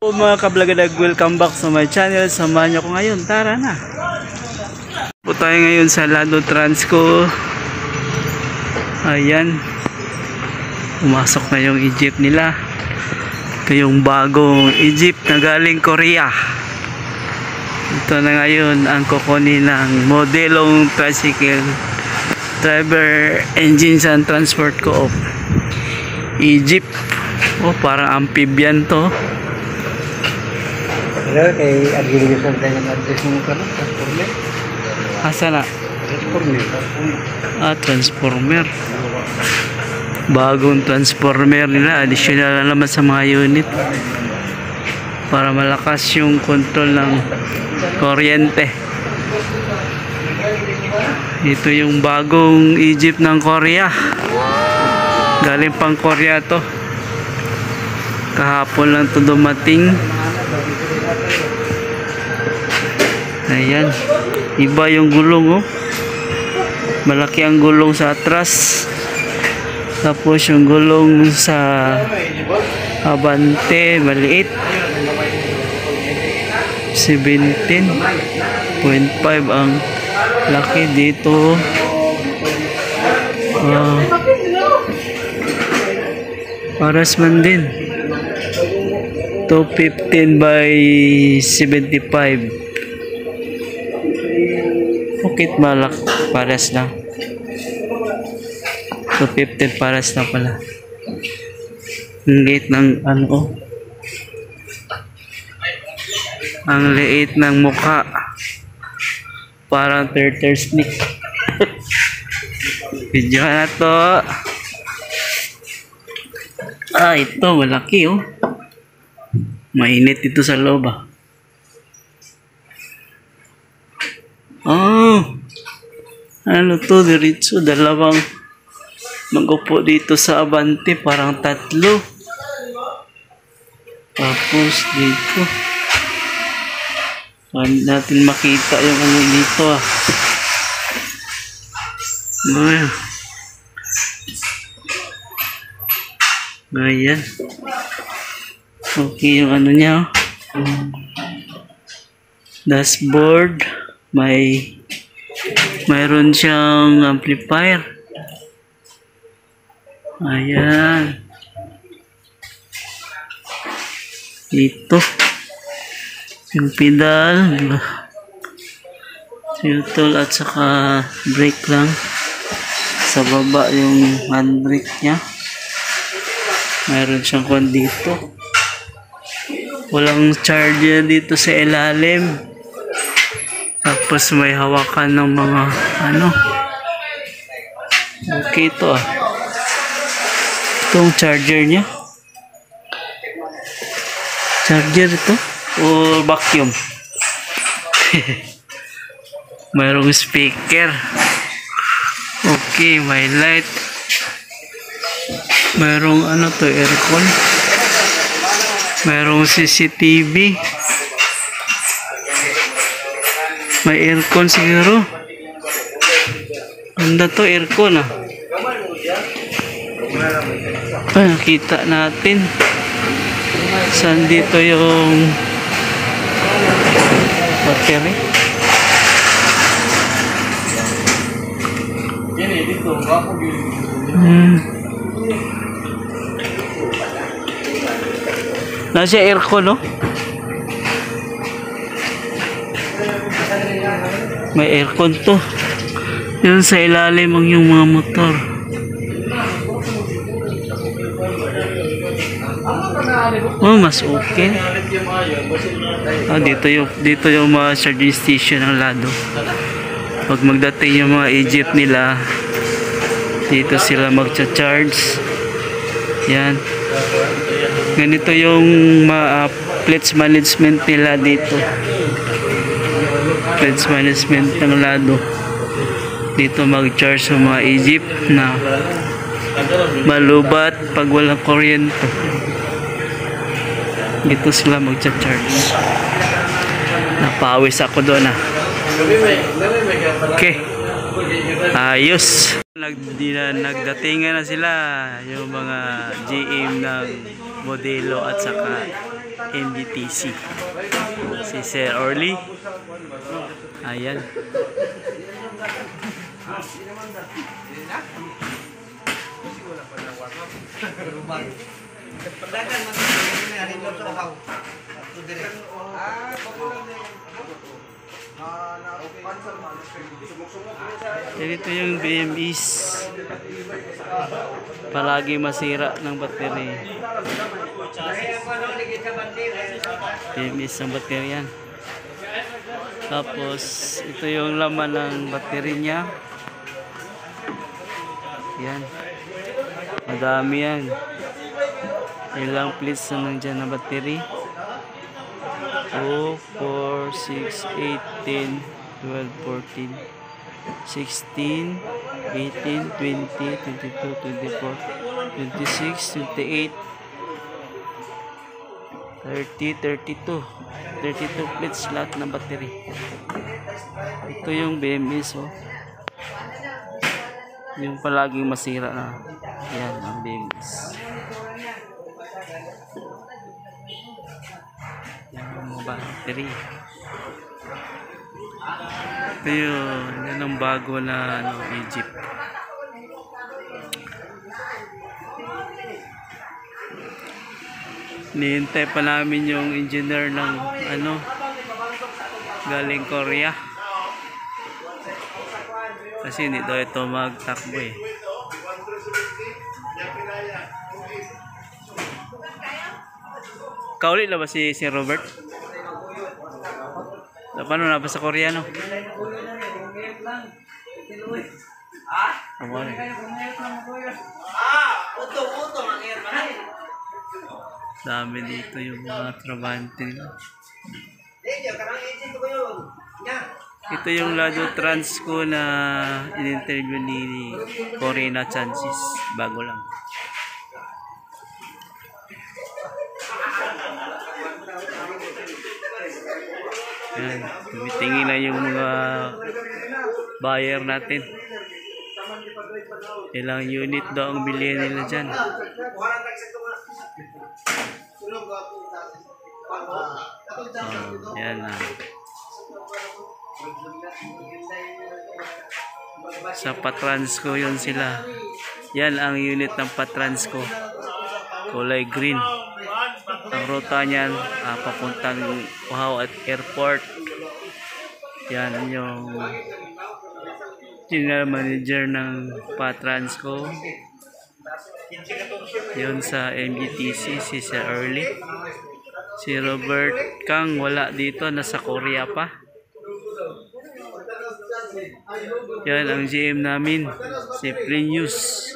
Hello mga kablagadag, welcome back sa my channel. Samahan niyo ko ngayon, tara na. Po tayo ngayon sa Lado Transco. Ayan, pumasok na yung Egypt nila. Ito yung bagong Egypt na galing Korea. Ito na ngayon ang kukunin ng modelong tricycle driver engines and transport co-op Egypt. Oh, parang amphibian to. Hello, kay Adilisan tayo ng address mo ka na, transformer. Asa na? Transformer. Transformer. Bagong transformer nila. Additional na naman sa mga unit. Para malakas yung control ng kuryente. Ito yung bagong Egypt ng Korea. Galing pang Korea to. Kahapon lang to dumating. Ayan, iba yung gulong, oh. Malaki ang gulong sa atras, tapos yung gulong sa Abante maliit. 17.5 ang laki dito. Paras man din. 215 by 75. Bakit malak pares na? 215 pares na pala. Ang liit ng ano, oh. Ang liit ng mukha. Parang turtle snake. Video na to. Ito malaki, oh. Mainit ito sa loob, ah. Ano to, diretso, dalawang mag-upo dito sa Abante, parang tatlo. Tapos dito natin makita yung ano dito, ah. Ayan. Okay yung ano niya, oh. Dashboard, mayroon siyang amplifier. Ayan. Ito yung pedal, neutral at saka brake lang. Sa baba yung handbrake niya. Mayroon siyang kwan dito. Walang charger dito sa ilalim. Tapos may hawakan ng mga ano. Okay ito, ah. Itong charger niya. Charger ito o vacuum. Mayroong speaker. Okay, may light. Mayroong ano to, aircon. Mayroong CCTV. May aircon siguro. Ganda to, aircon, ah. Nakita natin. Saan dito yung battery? Nasa aircon, no? May aircon to. Yun sa ilalim ang yung mga motor. Oh, mas okay. Dito yung mga charging station ng Lado. Pag magdating yung mga Egypt nila, dito sila magcha-charge. Yan. Ganito yung plates management nila dito. Plates management ng Lado. Dito mag-charge yung mga Egypt na malubat pag walang kuryente. Dito sila magcha-charge. Napawis ako doon, ah. Okay. Ayos. Nagdatingan na sila yung mga GM ng modelo at saka MBTC. Si Sir Orly. Ayan. Ito yung BMS. Palagi masira ng battery. BMS ng battery yan. Tapos ito yung laman ng battery niya. Yan. Madami yan. Ilang plates na nandiyan na battery. 2, 4, 6, 8, 10, 12, 14, 16, 18, 20, 22, 24, 26, 28, 30, 32 plates lahat ng battery. Ito yung BMS, oh. Yung palaging masira na. Yan ang BMS. Yan ang mga battery. Ito yun. Yan ang bago na Egypt. Nihintay pa namin yung engineer ng galing Korea. Kasi hindi daw ito magtakbo eh. Kauli na ba si Robert? Paano na ba sa Koreano? Dami dito yung mga trabante nila. Ito yung Lado Transco na in-interview ni Corina Chances. Bago lang. Yan. Tumitingin na yung mga buyer natin. Ilang unit daw ang bilihan nila dyan. Yan na. Sa Patransco yun sila. Yan ang unit ng Patransco. Kulay green. Ang ruta niyan papuntang Wow at Airport. Yan yung general manager ng Patransco. Yun sa MBTC si Sir Orly. Si Robert Kang wala dito, nasa Korea pa. Yan ang GM namin, si Plinius.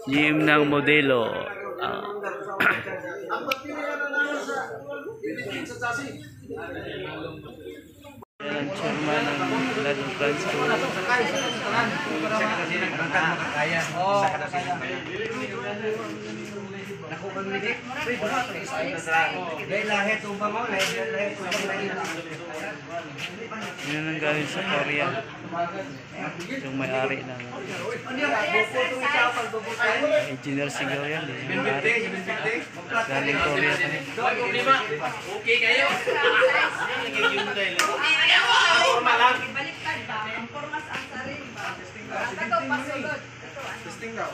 GM ng Modelo. Yan ang chairman ng Lado Transco. Yan ang galing sa Korea. Yung may-ari ng engineer siguro yan. Galing Korea. Okay kayo? Baliktad ba? Ang formas ang sarili ba? Tagaw pasulod. Testing daw.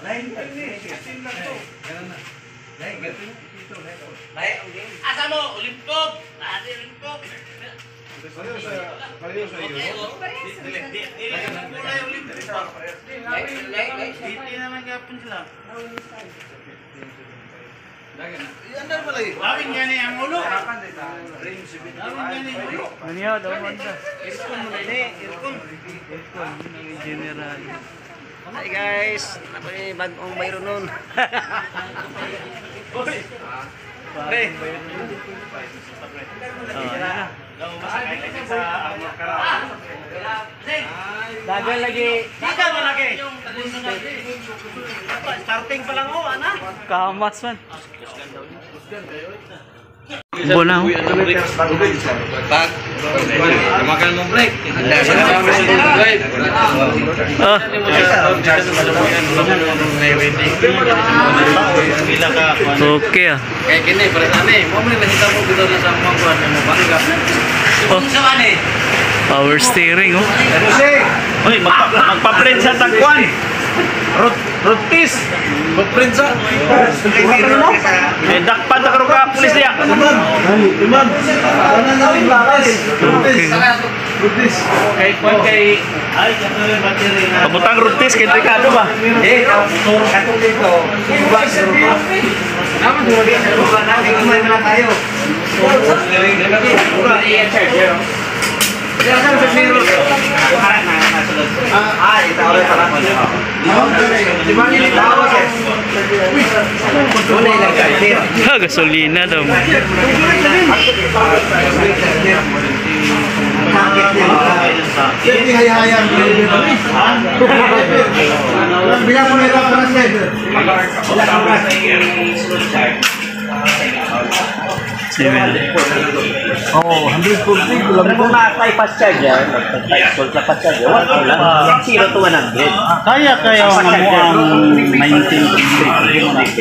Asa mo? Olimpok! Lati Olimpok! Hindi naman gapon sila. Lawin nga niya ang ulo. Lawin nga niya ang ulo. Ano yun? Daw manda. Irkon mo na Irkon. Irkon, yung general. Hi guys, ako yung bagong mayroon nun. Pre. Dagan lagi. Dika mo lagi. Starting pa lang ana. Kamas man. Bonaw. Pag lumakan mo break. Ah, okay ah. Kayak gini perasaan mo mo nakita mo dito na sa mga kuan mo bangga. Oh, power steering oh. Uy, magpa-print sa tagkuan. Rutis. Mag-print sa. Eh, dakpan na karoon ka, pulis niya. Okay. Kay pabutang rutis, kay Ricardo ba? Katong dito. Naman mo din sa lugar natin kumain na tayo. Ha, gasolina daw. Bilang mo nila Oh, 140 kilometer. Kung na-type fast charge yan, type fast charge, wala lang. 0 to 100. Kaya mo ang 19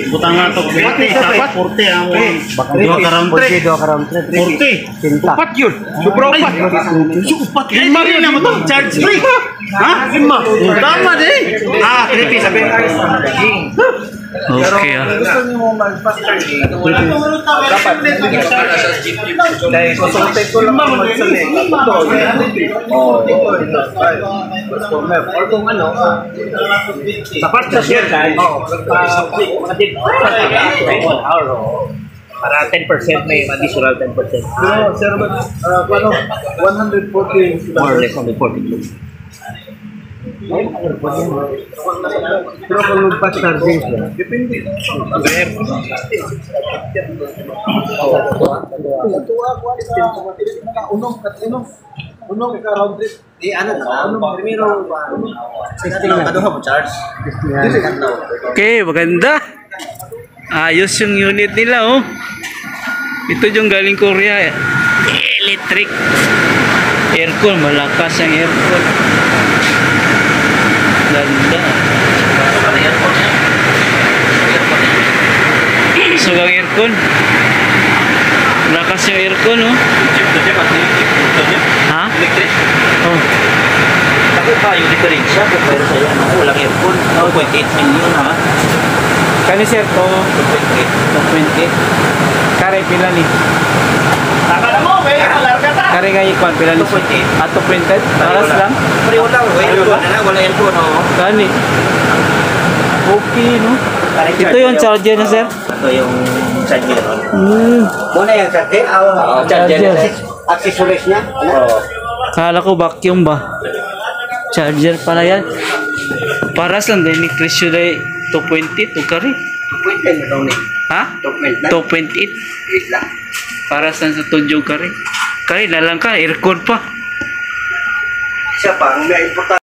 butang nga to 20 dapat 40 ang baka 2 karam 40 upat yun sobra upat upat lima rin naman to charge free ha lima tama din Creepy sabi ng Okay ah. gusto niyo mo mag-fast charging. Dapat sa jeep. Dahil susunod ko lang mag-select. Or kung ano, Sa fast charge yan, para 10% may additional 10%. sir, ano, 140 More or less 140. pero kung mag-fast charging siya, depende. Unong ka round trip. Di ano na, primero 16 lang kada mo charge. Okay, maganda. Ayos yung unit nila oh. Ito yung galing Korea. Electric. Aircon, malakas ang aircon. Ganda. So ang aircon. Malakas yung aircon oh. Ha? Electric. Oh. Ako pa yung diferensya kung mayroon sa yan. Walang aircon. 2.8 million ha. Kani sir to 220. Kare pila ni? Taka na mo, may larga ta. Kare nga ikwan pila ni? 2.8. Ato printed? Paras lang? Pareho lang. Wala aircon. Kani? Okay no? Ito yung charger na sir? Ito yung charger. Muna yung charger? Charger. Accessories niya? Kala ko vacuum ba? Charger pala yan. Paras lang din ni presyo day 220 to kari. 2.10 na daw ni. Ha? 2.9. 2.8. Wait lang. Paras lang sa tudyog kari. Kari na lang ka, aircon pa. Siya pa, ang may importante